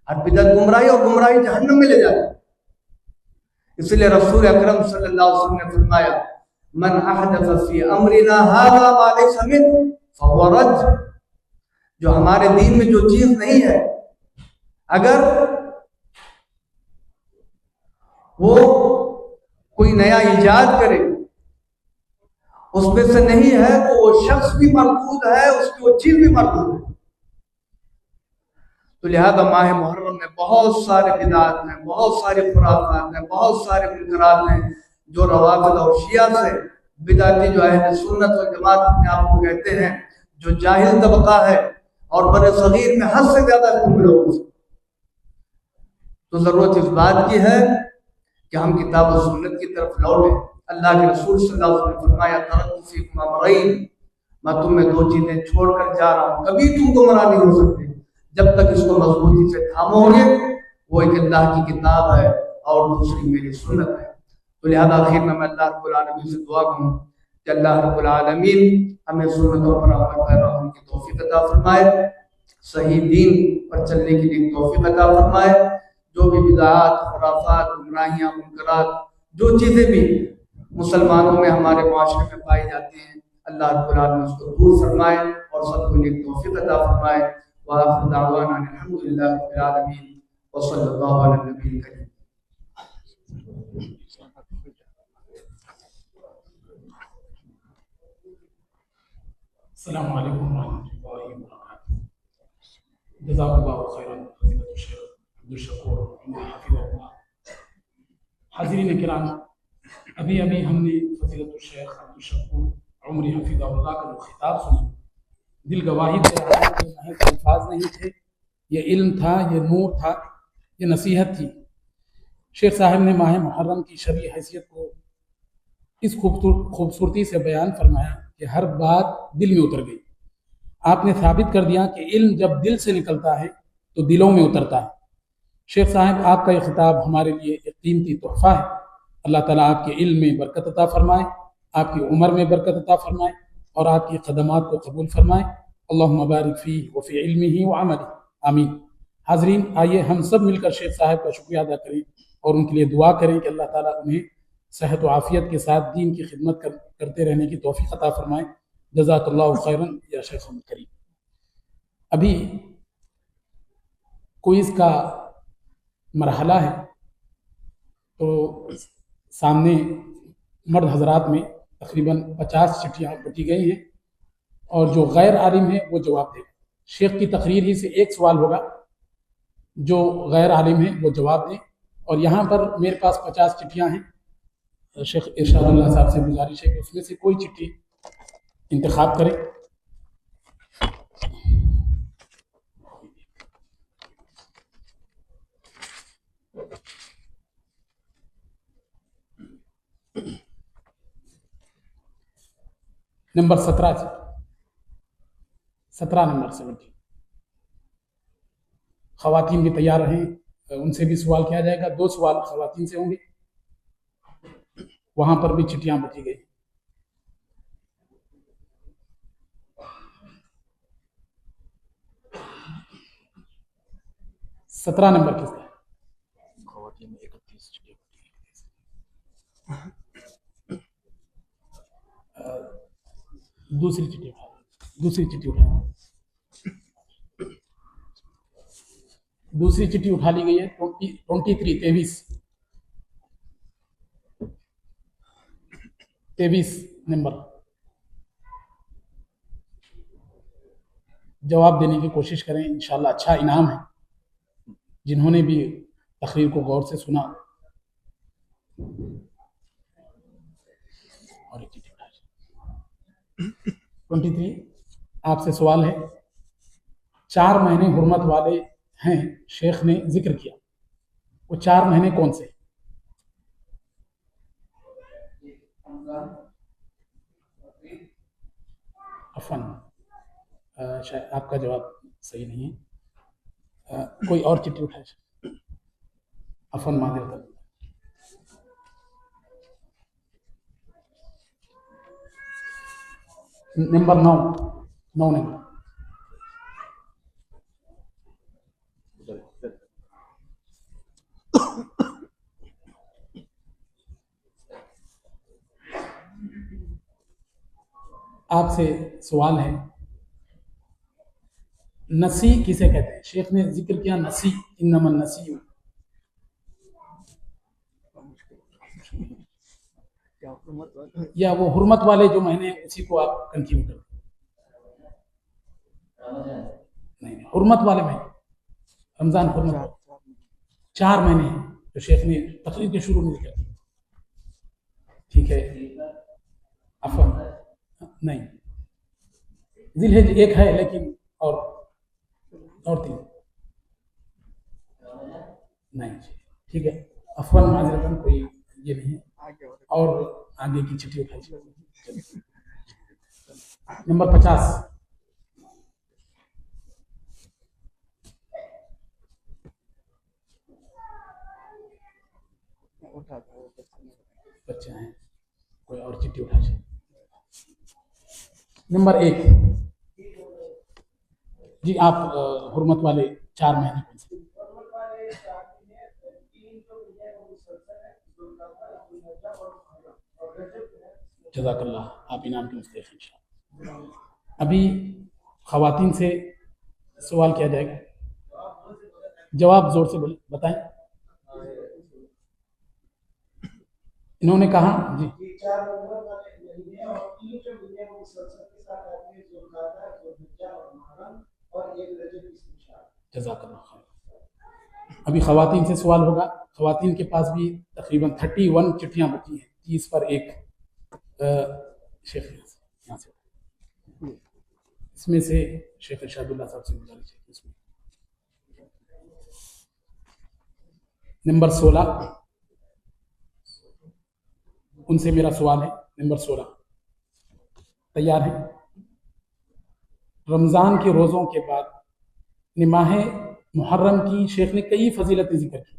हर बिदअत गुमराही और गुमराही जहन्नम में ले जाती है। इसलिए रसूल अकरम सल्लल्लाहु अलैहि वसल्लम ने फरमाया, मन अहदस फी अमरिना हाज़ा मा लैसा मिन फहुव रद्द, जो हमारे दीन में जो चीज नहीं है, अगर वो कोई नया इजाद करे, उसमें से नहीं है, तो वो शख्स भी मरदूद है, उसकी वो चीज भी मरदूद है। तो लिहाजा माह मुहर्रम में बहुत सारे बिदात हैं, बहुत सारे खुराफात हैं, बहुत सारे मुनकरात हैं जो रवाफिद और शिया से बिदाती जो अहले सुन्नत व जमात अपने आप को कहते हैं, जो जाहिल तबका है और बड़े सगीर में हद से ज्यादा लोग। तो जरूरत इस बात की है कि हम किताब और सुन्नत की तरफ लौटें। अल्लाह के रसूल सल्लल्लाहु अलैहि वसल्लम ने फरमाया, तरक्तु फीकुम अमरैन, मैं तुम्हें दो चीजें छोड़कर जा रहा हूँ, कभी तुम गुमराह नहीं हो सकते जब तक इसको मजबूती से थामोगे। वो एक अल्लाह की किताब है और दूसरी मेरी सुन्नत है। तो लिहाजा आखिर में मैं अल्लाह रब्बुल आलमीन से दुआ करूँ कि अल्लाह रब्बुल आलमीन हमें सुन्नतों पर अमल पैरा होने की तौफीक अता फरमाए, सही दीन पर चलने की लिए तौफीक अता फरमाए। जो भी बिदअत, खुराफात, गुमराहियाँ, मुनकरात, जो चीज़ें भी मुसलमानों में हमारे माशरे में पाई जाती हैं, अल्लाह रब्बुल आलमीन उसको दूर फरमाए और सबको नेक तौफीक अता फरमाए। व आखिर दावाना अल्हम्दुलिल्लाहि रब्बिल आलमीन व सल्लल्लाहु अला नबील करीम। अस्सलामु अलैकुम रहमतुल्लाहि व बरकातुहू। जज़ाकल्लाहु खैरन फज़ीलतुल शेख अब्दुल शकूर हफ़िज़हुल्लाह। हाज़रीन किराम, अभी अभी हमने फज़ीलतुल शेख अब्दुल शकूर उमरी हफ़िज़हुल्लाह का जो खिताब सुना, दिल गवाही दे रहा है कि महज अल्फाज नहीं थे, ये इल्म था, ये नूर था, ये नसीहत थी। शेख साहब ने माह मुहर्रम की शरई हैसियत को इस खूबसूरती से बयान फरमाया कि हर बात दिल में उतर गई। आपने साबित कर दिया कि इल्म जब दिल से निकलता है तो दिलों में उतरता है। शेख साहब, आपका ये खिताब हमारे लिए एक कीमती तोहफा है। अल्लाह ताला आपके इल्म में बरकत अता फरमाए, आपकी उम्र में बरकत अता फरमाए और आपकी खदमात को कबूल फरमाए। अल्लाहुम्मा बारिक फ़ीही व फ़ी इल्मिही व अमलिही, आमीन। हाज़रीन, आइए हम सब मिलकर शेख साहब का शुक्रिया अदा करें और उनके लिए दुआ करें कि अल्लाह ताला उन्हें सेहत व आफ़ियत के साथ दीन की खिदमत करते रहने की तौफ़ीक़ अता फरमाए। जज़ाकल्लाहु खैरन या शेखुल करीम। अभी क्विज़ का मरहला है, तो सामने मर्द हजरात में तकरीबन 50 चिट्ठियाँ बटी गई हैं और जो गैर आलिम है वो जवाब देगा। शेख की तकरीर ही से एक सवाल होगा, जो गैर आलिम है वो जवाब दें। और यहाँ पर मेरे पास 50 चिट्ठियाँ हैं। शेख इरशादुल्लाह साहब से गुजारिश है कि उसमें से कोई चिट्ठी इंतखाब करें। Number 17 number 17। खवातीन भी तैयार रहें, उनसे भी सवाल किया जाएगा। 2 सवाल खवातीन से होंगे, वहां पर भी चिट्ठियां बची गई। सत्रह नंबर किसका है? खवातीन में 31 चिट्ठियां बची गई। दूसरी चिट्ठी उठा दूसरी चिट्ठी उठा ली गई है। 23 नंबर। जवाब देने की कोशिश करें, इंशाल्लाह अच्छा इनाम है। जिन्होंने भी तकरीर को गौर से सुना और एक चिट्ठी उठा। 23 आपसे सवाल है। 4 महीने हुर्मत वाले हैं, शेख ने जिक्र किया, वो 4 महीने कौन से? अफन, शायद आपका जवाब सही नहीं है। कोई और चिट्ठी उठाए। अफन मादिर। Number 9 number. आपसे सवाल है, नसी किसे कहते हैं? शेख ने जिक्र किया नसी, इन्नमन नसी। या वो हुर्मत वाले जो महीने उसी को आप कंटिन्यू करें। नहीं, हुर्मत वाले महीने, रमजान हुर्मत 4 महीने हैं जो शेख ने तकरीर के शुरू में किया। ठीक है, अफन नहीं, जिलहिज 1 है लेकिन और 3 नहीं। ठीक है, अफवान माजरतन कोई ये नहीं है। और आगे की चिट्ठी उठाई। नंबर 50। बच्चे हैं, कोई और चिट्ठी उठाई। नंबर 1 जी, आप हुर्मत वाले 4 महीने कौन से? जज़ाकल्लाह, आप इनाम के मुस्तहिक़ इंशाअल्लाह। अभी ख़वातीन से सवाल किया जाएगा। जवाब जोर से बोले, बताएं। इन्होंने कहा जी, जज़ाकल्लाह खैर। अभी ख़वातीन से सवाल होगा। ख़वातीन के पास भी तकरीबन 31 चिट्ठियाँ बची हैं, 30 पर एक। शेख यहाँ से, इसमें से शेख इरशादुल्लाह साहब से गुजारिश है। इसमें नंबर 16, उनसे मेरा सवाल है। नंबर 16 तैयार है? रमज़ान के रोज़ों के बाद माह मुहर्रम की शेख ने कई फजीलतें जिक्र की,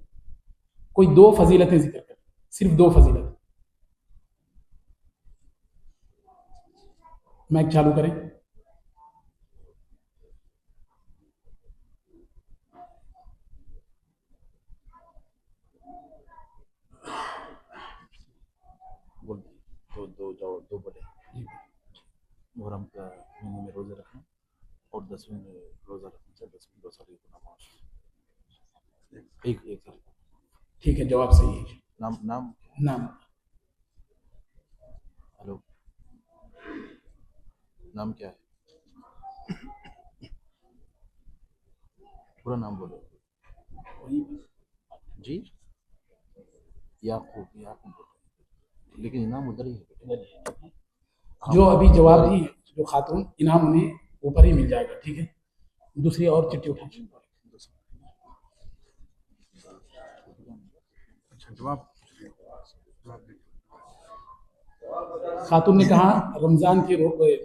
कोई 2 फजीलतें जिक्र कर, सिर्फ 2 फजीलतें। माइक चालू करें। दो बोले मुहर्रम का महीने में रोज़े रखना और 10वें में रोज़ा रखना चाहिए, 10वें रोज़ा एक ठीक है, जवाब सही है। नाम नाम नाम हेलो, नाम क्या है? पूरा नाम बोलो जी। याकूब लेकिन इनाम उधर ही है। जो अभी जवाब दी जो खातून, इनाम उन्हें ऊपर ही मिल जाएगा। ठीक है, दूसरी और चिट्ठी उठा। खातून ने कहा रमज़ान के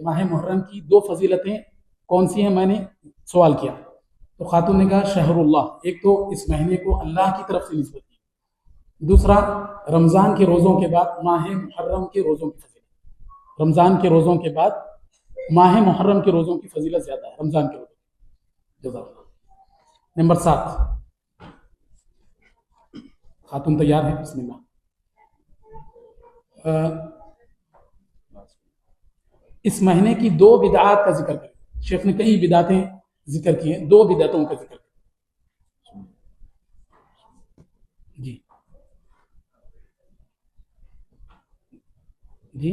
माह मुहर्रम की 2 फजीलतें कौन सी हैं, मैंने सवाल किया। तो खातून ने कहा शहरुल्लाह, एक तो इस महीने को अल्लाह की तरफ से निस्बत की, दूसरा रमज़ान के रोज़ों के बाद माह मुहर्रम के रोज़ों की फजीलत। रमज़ान के रोज़ों के बाद माह मुहर्रम के रोज़ों की फजीलत ज़्यादा है रमज़ान के रोज़ों। जज़ाकल्लाह। नंबर 7 खातून तैयार है? बिस्मिल्लाह। इस महीने की 2 बिदआत का जिक्र करें। शेख ने कई बिदातें जिक्र की हैं, 2 बिदातों का जिक्र करें जी। जी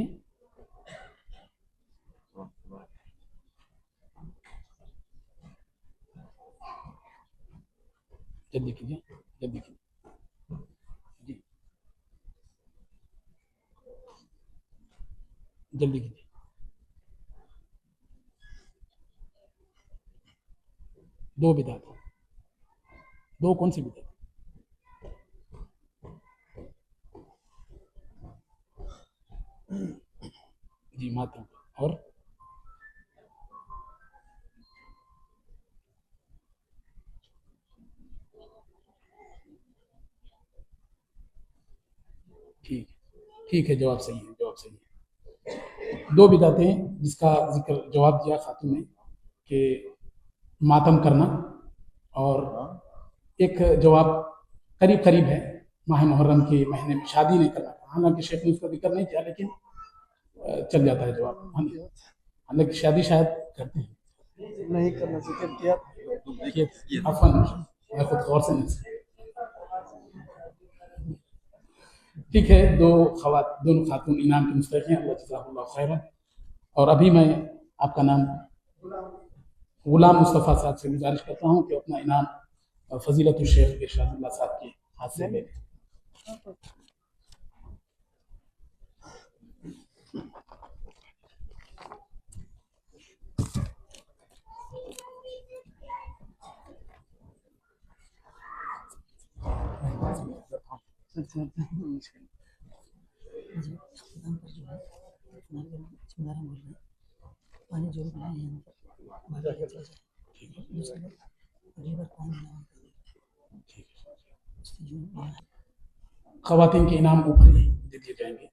जल्दी कीजिए, जल्दी कीजिए जी, जल्दी कीजिए। 2 बिदात। 2 कौन सी बिदात? जी मातम और ठीक है, जवाब सही है, जवाब सही है। 2 बिदातें जिसका जिक्र जवाब दिया खातून ने कि मातम करना, और एक जवाब करीब करीब है, माह मुहर्रम के महीने में शादी नहीं करना। हालांकि शेख ने उसका जिक्र नहीं किया, लेकिन चल जाता है जवाब। हालांकि शादी शायद करते हैं, नहीं करना चाहिए क्या? अफन मैं खुद गौर से नहीं। ठीक है, दोनों खातून इनाम के मुस्तहिक़ हैं, अल्लाह जज़ाकुमुल्लाह खैरन। और अभी मैं आपका नाम गुलाम मुस्तफ़ा साहब से गुजारिश करता हूँ कि अपना इनाम फजीलतुल शेख इरशादुल्लाह साहब के हाथ से ले लें। ख़वातीन के इनाम ऊपर ही दे दिए जाएंगे।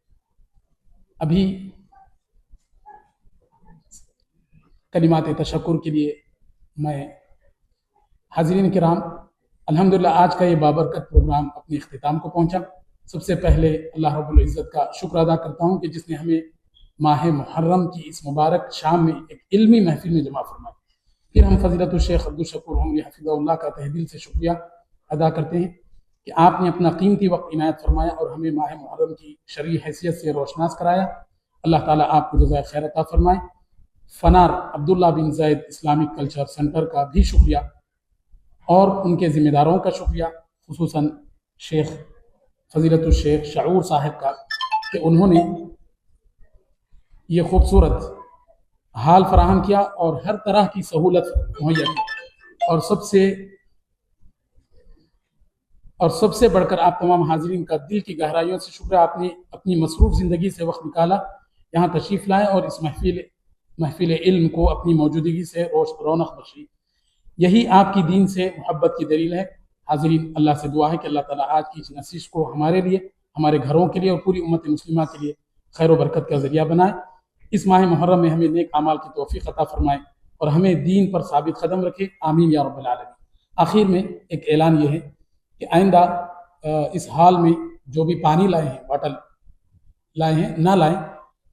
अभी कलिमात तशक्कुर के लिए मैं हाज़रीन किराम, अल्हम्दुलिल्लाह आज का ये बाबरकत प्रोग्राम अपने इख्तिताम को पहुंचा। सबसे पहले अल्लाह रब्बुल इज़्ज़त का शुक्र अदा करता हूँ कि जिसने हमें माह मुहर्रम की इस मुबारक शाम में एक इल्मी महफिल में जमा फरमाया। फिर हम फ़ज़ीलतुल शेख अब्दुल शकूर उमरी हफ़िज़हुल्लाह का तहे दिल से शुक्रिया अदा करते हैं कि आपने अपना कीमती वक्त इनायत फरमाया और हमें माह मुहर्रम की शरई हैसियत से रोशनास कराया। अल्लाह ताला आपको जज़ाए खैर अता फरमाए। फ़नार अब्दुल्ला बिन ज़ैद इस्लामिक कल्चर सेंटर का भी शुक्रिया और उनके ज़िम्मेदारों का शुक्रिया, खुसूसन शेख फ़ज़ीलतुल शेख शऊर साहब का कि उन्होंने ये खूबसूरत हाल फराहम किया और हर तरह की सहूलत मुहैया की। और सबसे बढ़कर आप तमाम हाजिरीन का दिल की गहराइयों से शुक्र, आपने अपनी मसरूफ़ ज़िंदगी से वक्त निकाला, यहाँ तशरीफ़ लाए और इस महफिल इल्म को अपनी मौजूदगी से रौनक बख्शी। यही आपकी दीन से मोहब्बत की दलील है। हाजिरीन, अल्लाह से दुआ है कि अल्लाह ताला आज की इस नशिश को हमारे लिए, हमारे घरों के लिए और पूरी उम्मत मुस्लिमा के लिए खैर व बरकत का ज़रिया बनाए। इस माह मुहर्रम में हमें नेक अमाल की तौफीक अता फरमाए और हमें दीन पर साबित कदम रखे। आमीन या रब्बल आलमीन। आखिर में एक ऐलान ये है कि आइंदा इस हाल में जो भी पानी लाए हैं, बॉटल लाए हैं, ना लाएं।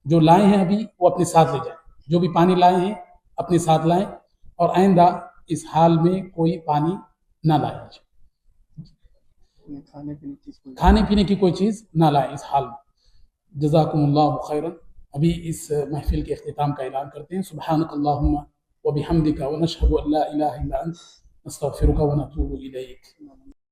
जो लाए हैं अभी वो अपने साथ ले जाएं। जो भी पानी लाए हैं अपने साथ लाएं और आइंदा इस हाल में कोई पानी ना लाएं। खाने पीने की कोई चीज़ ना लाएं इस हाल में। जज़ाकुमुल्लाहु खैरन। अभी इस महफिल के इख्तिताम का ऐलान करते हैं। सुब्हानकल्लाहुम्मा व बिहम्दिका व नशहदु अल्ला इलाहा इल्ला अंत नस्तगफिरुका व नतूबु इलैक।